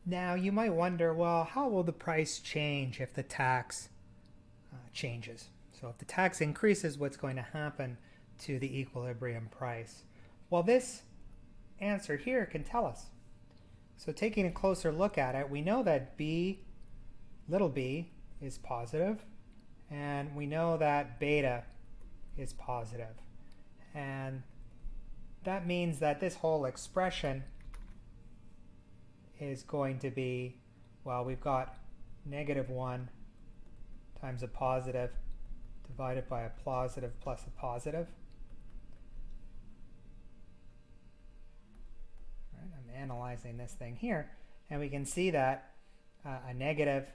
Now you might wonder, well, how will the price change if the tax changes? So if the tax increases, what's going to happen to the equilibrium price? Well, this answer here can tell us. So taking a closer look at it, we know that little b is positive, and we know that beta is positive. And that means that this whole expression is going to be, well, we've got -1 times a positive divided by a positive plus a positive. Right, I'm analyzing this thing here, and we can see that a negative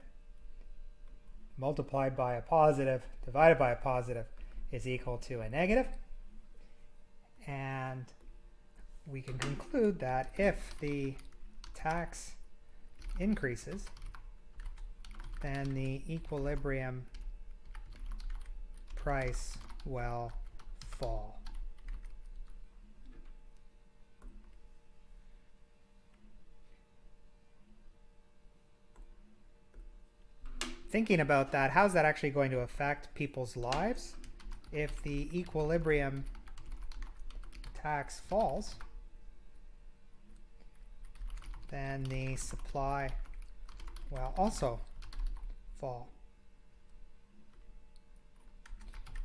multiplied by a positive divided by a positive is equal to a negative. And we can conclude that if the tax increases, then the equilibrium price will fall. Thinking about that, how's that actually going to affect people's lives? If the equilibrium tax falls, then the supply will also fall.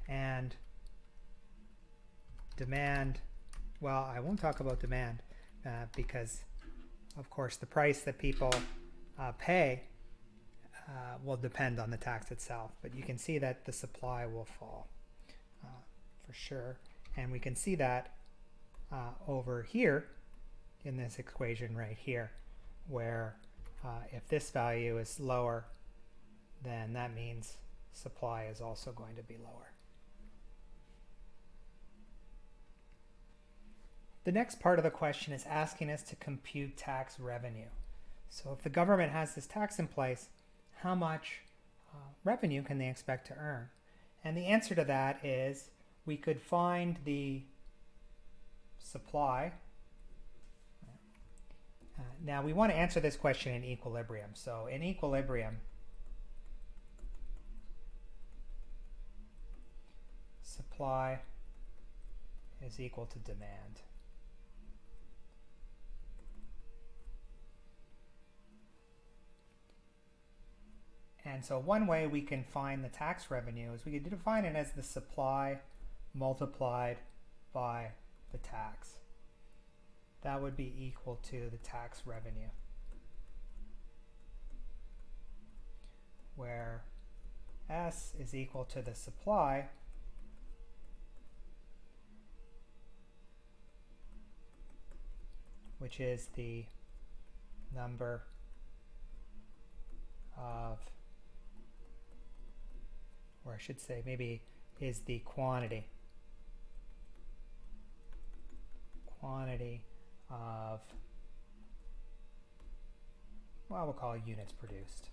And demand, well, I won't talk about demand because, of course, the price that people pay will depend on the tax itself. But you can see that the supply will fall for sure. And we can see that over here in this equation right here, where if this value is lower, then that means supply is also going to be lower. The next part of the question is asking us to compute tax revenue. So if the government has this tax in place, how much revenue can they expect to earn? And the answer to that is we could find the supply. Now we want to answer this question in equilibrium. So in equilibrium, supply is equal to demand. And so one way we can find the tax revenue is we could define it as the supply multiplied by the tax. That would be equal to the tax revenue, where S is equal to the supply which is the number of, or I should say maybe is the quantity of, well, we'll call it units produced.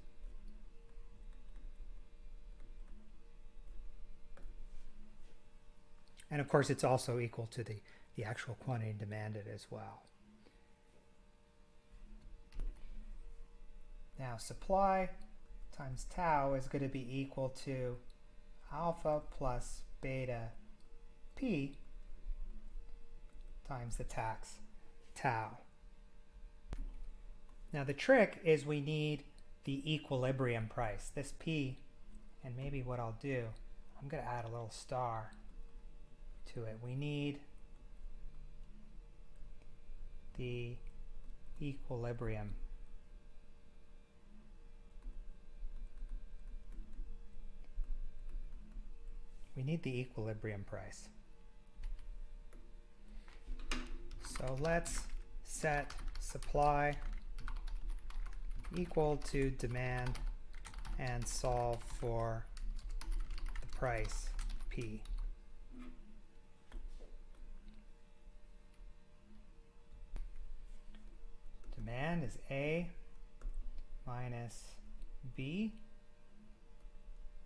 And of course it's also equal to the actual quantity demanded as well. Now supply times tau is going to be equal to alpha plus beta p times the tax tau. Now the trick is we need the equilibrium price, this p, and maybe what I'll do, I'm going to add a little star to it. We need the equilibrium price. So let's set supply equal to demand and solve for the price P. Demand is A minus B,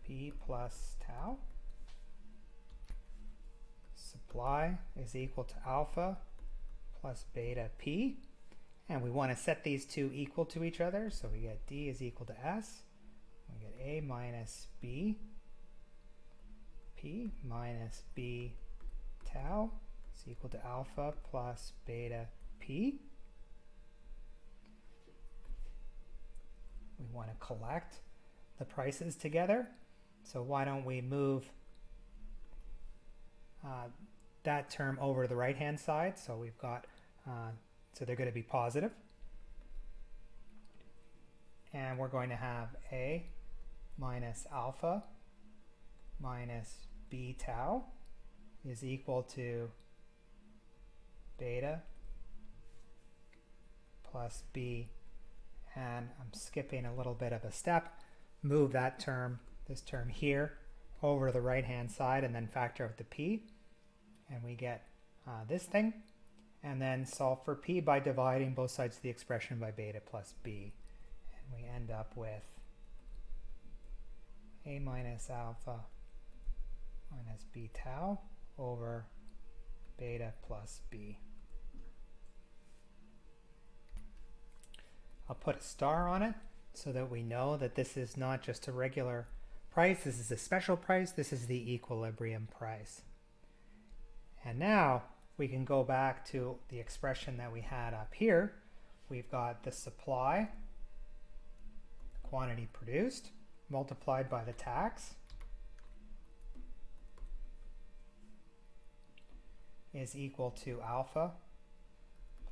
P plus tau. Supply is equal to alpha plus beta P. And we want to set these two equal to each other. So we get D is equal to S. We get A minus B. P minus B tau is equal to alpha plus beta P. We want to collect the prices together. So why don't we move that term over to the right-hand side? So we've got, so they're going to be positive. And we're going to have A minus alpha minus B tau is equal to beta plus B. And I'm skipping a little bit of a step. Move that term, this term here, over to the right-hand side and then factor out the P. And we get this thing. And then solve for P by dividing both sides of the expression by beta plus B. And we end up with A minus alpha minus B tau over beta plus B. I'll put a star on it so that we know that this is not just a regular price, this is a special price, this is the equilibrium price. And now we can go back to the expression that we had up here. We've got the supply, the quantity produced, multiplied by the tax, is equal to alpha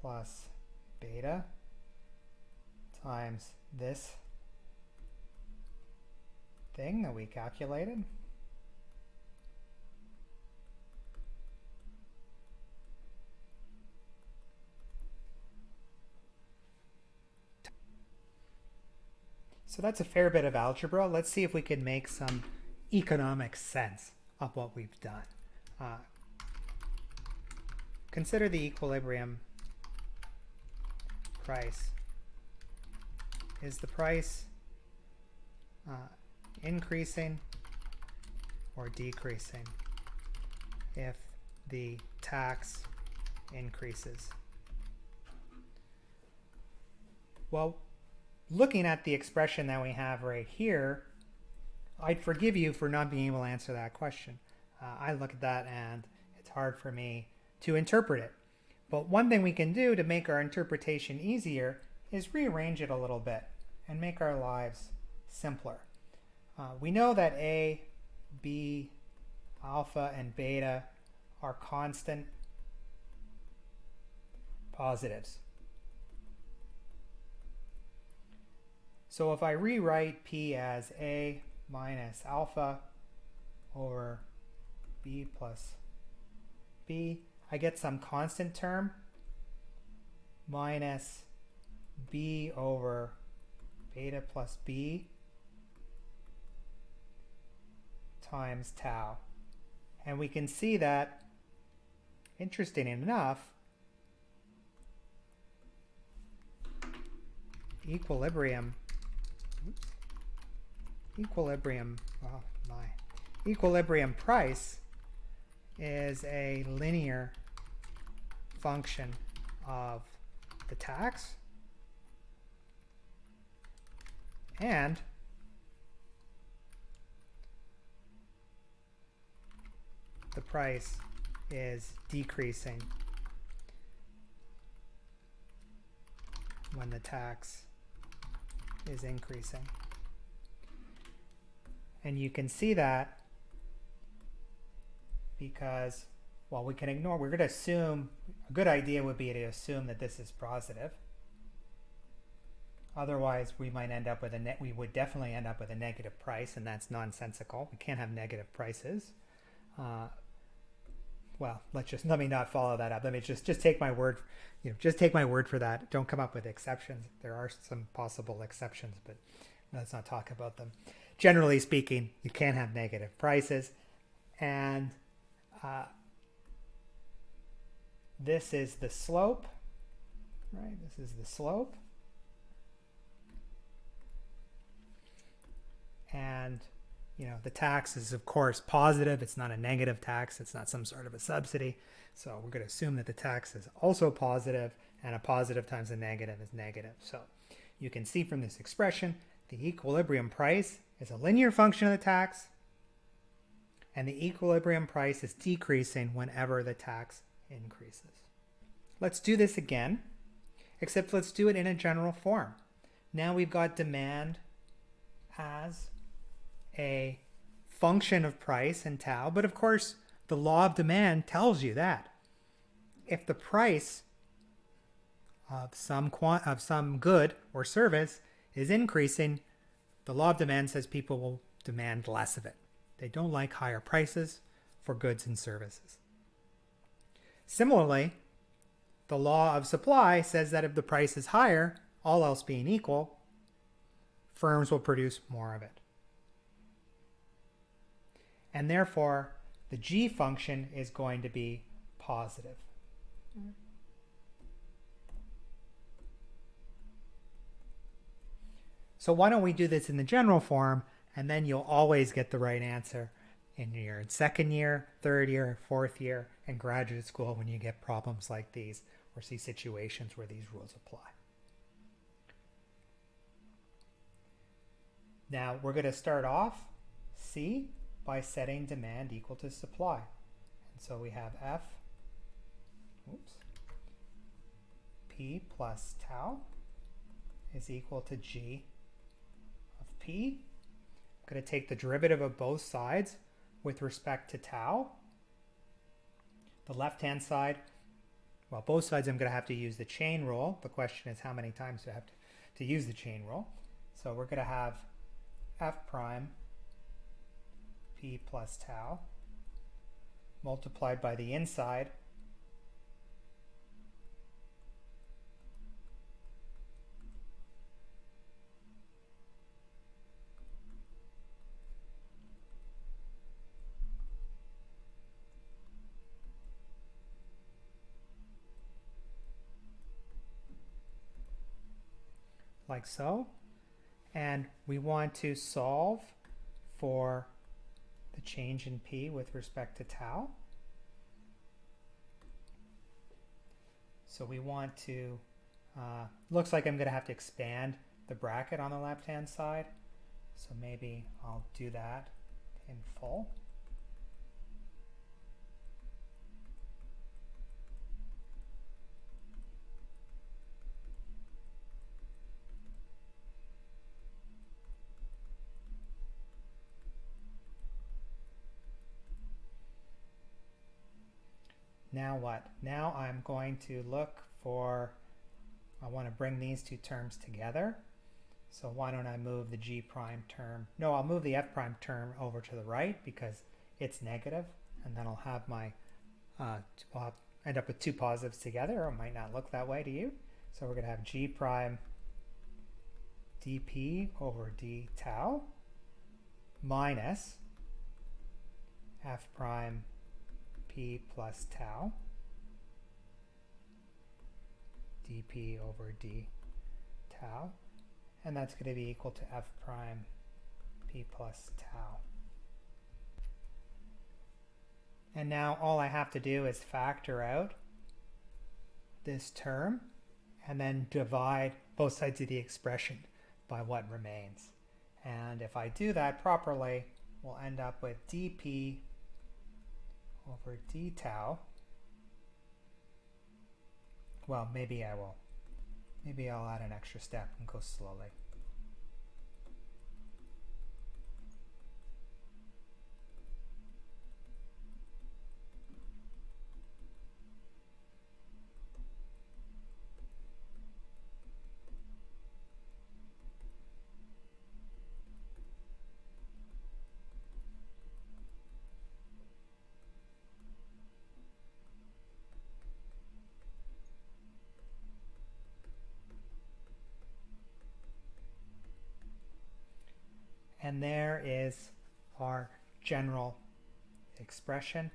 plus beta times this thing that we calculated. So that's a fair bit of algebra. Let's see if we can make some economic sense of what we've done. Consider the equilibrium price. Is the price increasing or decreasing if the tax increases? Well, looking at the expression that we have right here, I'd forgive you for not being able to answer that question. I look at that and it's hard for me to interpret it. But one thing we can do to make our interpretation easier is rearrange it a little bit and make our lives simpler. We know that A, B, alpha, and beta are constant positives. So if I rewrite P as A minus alpha over B plus B, I get some constant term minus B over beta plus B times tau. And we can see that, interesting enough, equilibrium price is a linear function of the tax and the price is decreasing when the tax is increasing. And you can see that because, well, we can ignore, we're going to assume, a good idea would be to assume that this is positive. Otherwise, we might end up with we would definitely end up with a negative price, and that's nonsensical. We can't have negative prices. Well, let me not follow that up. Let me just take my word, just take my word for that. Don't come up with exceptions. There are some possible exceptions, but let's not talk about them. Generally speaking, you can't have negative prices, and this is the slope, right? This is the slope, and the tax is of course positive. It's not a negative tax. It's not some sort of a subsidy. So we're going to assume that the tax is also positive, and a positive times a negative is negative. So you can see from this expression, the equilibrium price is a linear function of the tax, and the equilibrium price is decreasing whenever the tax increases. Let's do this again, except let's do it in a general form. Now we've got demand as a function of price and tau, but of course the law of demand tells you that if the price of some good or service is increasing, the law of demand says people will demand less of it. They don't like higher prices for goods and services. Similarly, the law of supply says that if the price is higher, all else being equal, firms will produce more of it. And therefore, the G function is going to be positive. So why don't we do this in the general form, and then you'll always get the right answer in your second year, third year, fourth year, and graduate school when you get problems like these or see situations where these rules apply. Now we're going to start off C by setting demand equal to supply. And so we have P plus tau is equal to G of P. I'm going to take the derivative of both sides with respect to tau. The left-hand side, well, both sides I'm going to have to use the chain rule. The question is how many times do I have to use the chain rule. So we're going to have F prime P plus tau multiplied by the inside like so. And we want to solve for the change in P with respect to tau. So we want to, looks like I'm going to have to expand the bracket on the left-hand side. So maybe I'll do that in full. Now what? Now I'm going to look for, I want to bring these two terms together. So why don't I move the G prime term? No, I'll move the F prime term over to the right because it's negative, and then I'll have my, we'll end up with two positives together, or it might not look that way to you. So we're going to have G prime dP over d tau minus F prime P plus tau dP over d tau, and that's going to be equal to F prime P plus tau. And now all I have to do is factor out this term and then divide both sides of the expression by what remains. And if I do that properly, we'll end up with dP over d tau. Well, maybe I will. Maybe I'll add an extra step and go slowly. And there is our general expression.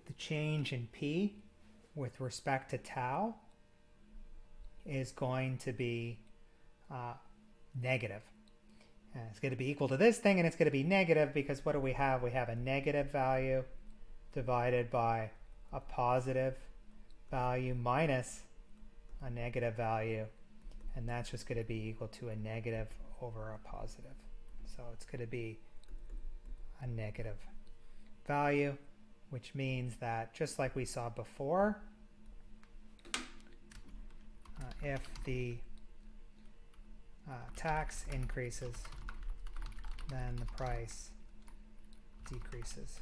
The change in P with respect to tau is going to be negative. And it's going to be equal to this thing, and it's going to be negative because what do we have? We have a negative value divided by a positive value minus a negative value, and that's just going to be equal to a negative over a positive. So it's going to be a negative value, which means that just like we saw before, if the tax increases, then the price decreases.